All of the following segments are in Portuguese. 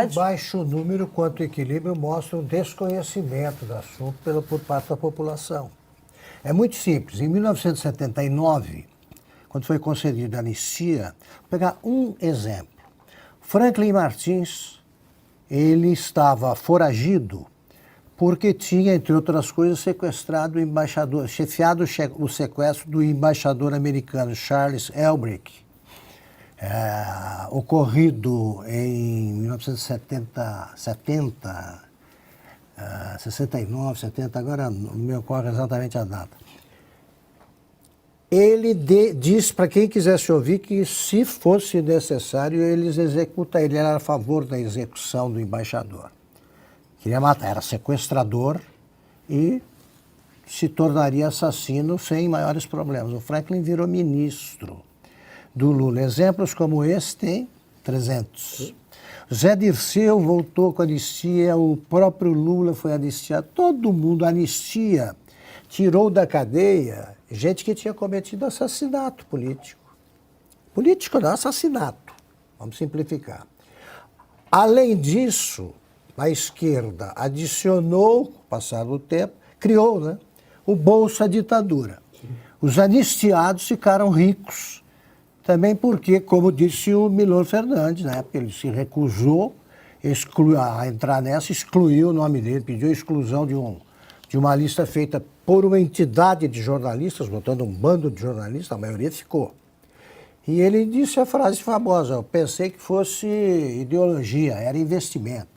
verdade? baixo número quanto equilíbrio mostra um desconhecimento do assunto por parte da população. É muito simples. Em 1979, quando foi concedida a anistia, vou pegar um exemplo. Franklin Martins, ele estava foragido porque tinha, entre outras coisas, sequestrado o embaixador, chefiado o sequestro do embaixador americano Charles Elbrick, ocorrido em 69, 70, agora não me ocorre exatamente a data. Ele disse para quem quisesse ouvir que, se fosse necessário, eles executariam. Ele era a favor da execução do embaixador. Queria matar, era sequestrador e se tornaria assassino sem maiores problemas. O Franklin virou ministro do Lula. Exemplos como esse tem 300. Zé Dirceu voltou com a anistia, o próprio Lula foi anistiado, todo mundo anistia, tirou da cadeia gente que tinha cometido assassinato político. Político não, assassinato. Vamos simplificar. Além disso, a esquerda adicionou, com o passar do tempo, criou, né, o Bolsa Ditadura. Os anistiados ficaram ricos. Também porque, como disse o Milor Fernandes, né, ele se recusou a entrar nessa, excluiu o nome dele, pediu a exclusão de uma lista feita por uma entidade de jornalistas, botando um bando de jornalistas, a maioria ficou. E ele disse a frase famosa: eu pensei que fosse ideologia, era investimento.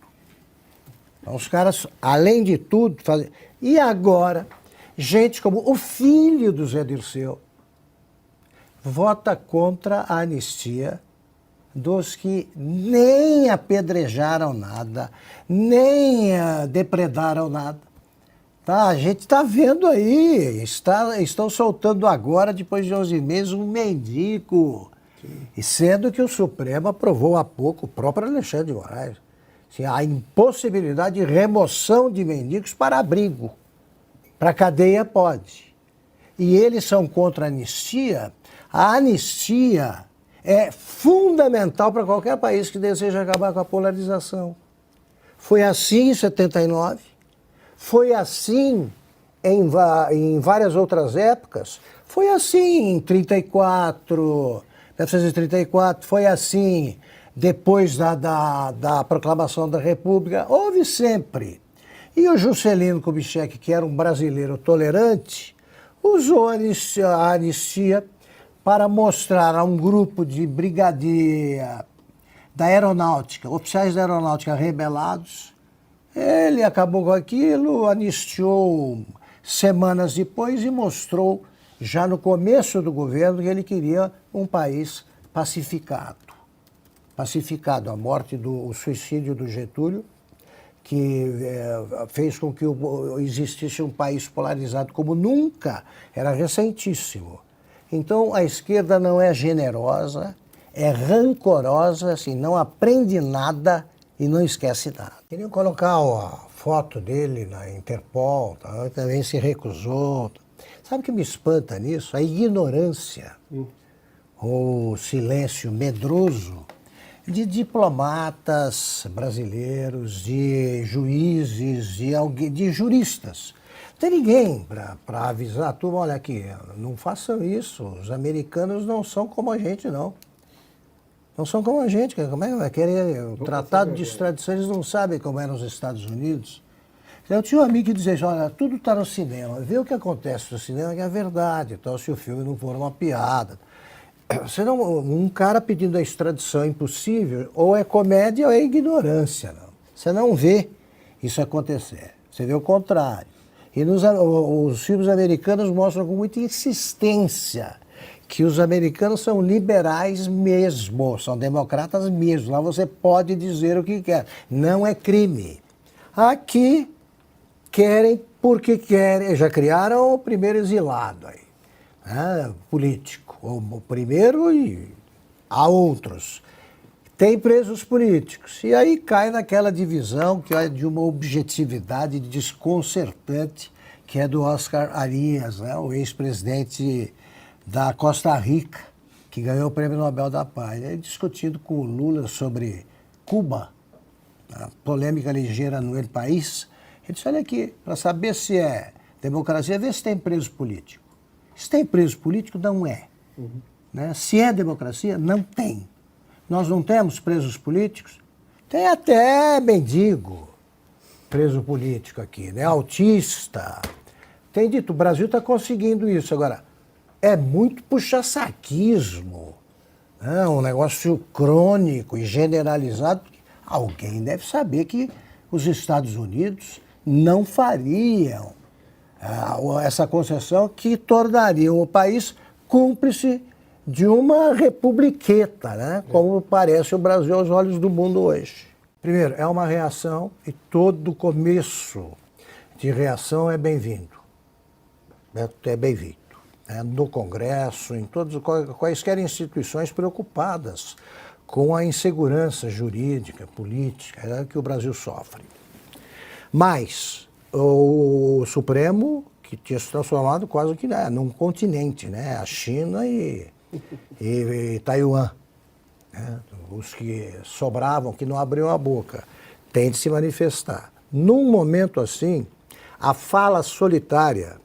Então, os caras, além de tudo, fazem... E agora, gente como o filho do Zé Dirceu vota contra a anistia dos que nem apedrejaram nada, nem depredaram nada. Tá, a gente está vendo aí, estão soltando agora, depois de 11 meses, um mendigo. E sendo que o Supremo aprovou há pouco, o próprio Alexandre de Moraes, assim, a impossibilidade de remoção de mendigos para abrigo. Para cadeia pode. E eles são contra a anistia. A anistia é fundamental para qualquer país que deseja acabar com a polarização. Foi assim em 79, foi assim em várias outras épocas, foi assim em 1934, foi assim depois da proclamação da República, houve sempre. E o Juscelino Kubitschek, que era um brasileiro tolerante, usou a anistia para mostrar a um grupo de brigadier da aeronáutica, oficiais da aeronáutica rebelados. Ele acabou com aquilo, anistiou semanas depois e mostrou, já no começo do governo, que ele queria um país pacificado. Pacificado, o suicídio do Getúlio, que fez com que existisse um país polarizado como nunca, era recentíssimo. Então, a esquerda não é generosa, é rancorosa, assim, não aprende nada e não esquece nada. Queriam colocar a foto dele na Interpol, tá? Também se recusou. Sabe o que me espanta nisso? A ignorância, o silêncio medroso de diplomatas brasileiros, de juízes, de juristas. Não tem ninguém para avisar a turma: olha aqui, não façam isso, os americanos não são como a gente, não. Não são como a gente, como é que vai querer o tratado de extradição, eles não sabem como é nos Estados Unidos. Eu tinha um amigo que dizia: olha, tudo está no cinema, vê o que acontece no cinema, que é a verdade, então, se o filme não for uma piada. Senão, um cara pedindo a extradição é impossível, ou é comédia ou é ignorância. Não. Você não vê isso acontecer, você vê o contrário. E os filmes americanos mostram com muita insistência que os americanos são liberais mesmo, são democratas mesmo. Lá você pode dizer o que quer, não é crime. Aqui querem porque querem, já criaram o primeiro exilado aí, né, político. O primeiro e há outros. Tem presos políticos. E aí cai naquela divisão que é de uma objetividade desconcertante, que é do Oscar Arias, né, o ex-presidente da Costa Rica, que ganhou o Prêmio Nobel da Paz. Ele discutindo com o Lula sobre Cuba. a polêmica ligeira no El País, ele disse, olha aqui, para saber se é democracia, vê se tem preso político. Se tem preso político, não é. Né? Se é democracia, não tem. Nós não temos presos políticos? Tem até mendigo preso político aqui, né? Autista. Tem dito, o Brasil está conseguindo isso. Agora, é muito puxa-saquismo, né? Um negócio crônico e generalizado. Alguém deve saber que os Estados Unidos não fariam essa concessão que tornaria o país cúmplice de uma republiqueta, né? Como parece o Brasil aos olhos do mundo hoje. Primeiro, é uma reação e todo começo de reação é bem-vindo. É bem-vindo. No Congresso, em quaisquer instituições preocupadas com a insegurança jurídica, política, que o Brasil sofre. Mas o Supremo, que tinha se transformado quase que num continente, né? A China e Taiwan. Né? Os que sobravam, que não abriam a boca, têm de se manifestar. Num momento assim, a fala solitária,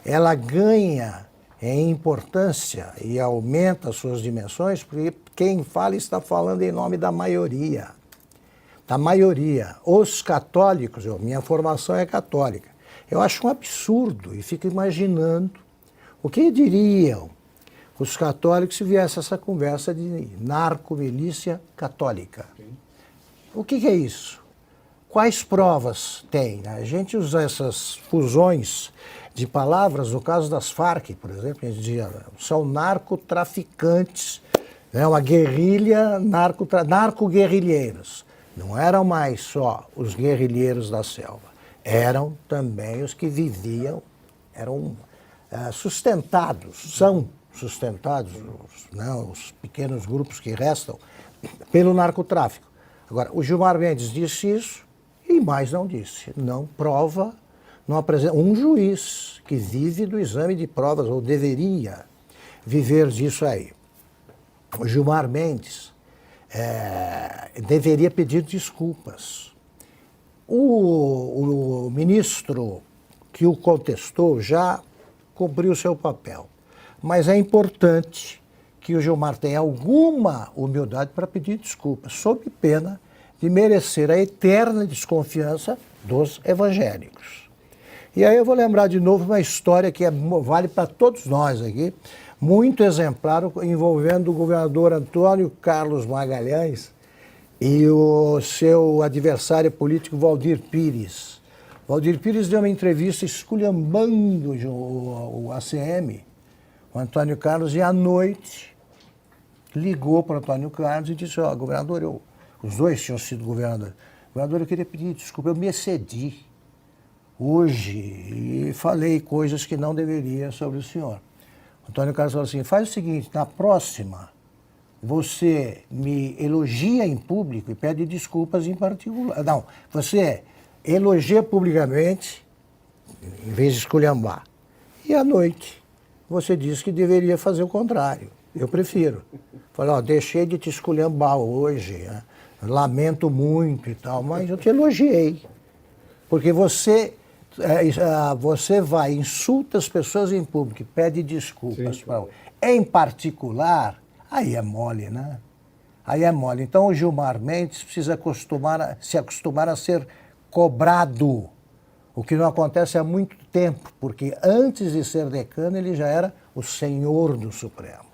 ela ganha em importância e aumenta suas dimensões, porque quem fala está falando em nome da maioria. Da maioria. Os católicos, minha formação é católica, eu acho um absurdo e fico imaginando o que diriam os católicos se viesse essa conversa de narcomilícia católica. O que é isso? Quais provas tem? A gente usa essas fusões de palavras, no caso das Farc, por exemplo, a gente dizia, são narcotraficantes, né? Uma guerrilha, narco-guerrilheiros. Não eram mais só os guerrilheiros da selva, eram também os que viviam, eram sustentados, são sustentados, os pequenos grupos que restam, pelo narcotráfico. Agora, o Gilmar Mendes disse isso e mais não disse. Não prova, não apresenta. Um juiz que vive do exame de provas, ou deveria viver disso aí. O Gilmar Mendes deveria pedir desculpas. O ministro que o contestou já cumpriu seu papel. Mas é importante que o Gilmar tenha alguma humildade para pedir desculpas, sob pena de merecer a eterna desconfiança dos evangélicos. E aí eu vou lembrar de novo uma história que vale para todos nós aqui, muito exemplar, envolvendo o governador Antônio Carlos Magalhães e o seu adversário político Waldir Pires. Waldir Pires deu uma entrevista esculhambando o ACM, o Antônio Carlos, e à noite ligou para o Antônio Carlos e disse, governador, os dois tinham sido governadores, governador, eu queria pedir desculpa, eu me excedi hoje e falei coisas que não deveria sobre o senhor. O Antônio Carlos falou assim, faz o seguinte, na próxima você me elogia em público e pede desculpas em particular. Não, você elogia publicamente em vez de esculhambar. E à noite você disse que deveria fazer o contrário. Eu prefiro. Falei, deixei de te esculhambar hoje, né? Lamento muito e tal, mas eu te elogiei. Porque você vai, insulta as pessoas em público, pede desculpas. Em particular, aí é mole, né? Aí é mole. Então o Gilmar Mendes precisa se acostumar a ser cobrado. O que não acontece há muito tempo, porque antes de ser decano ele já era o senhor do Supremo.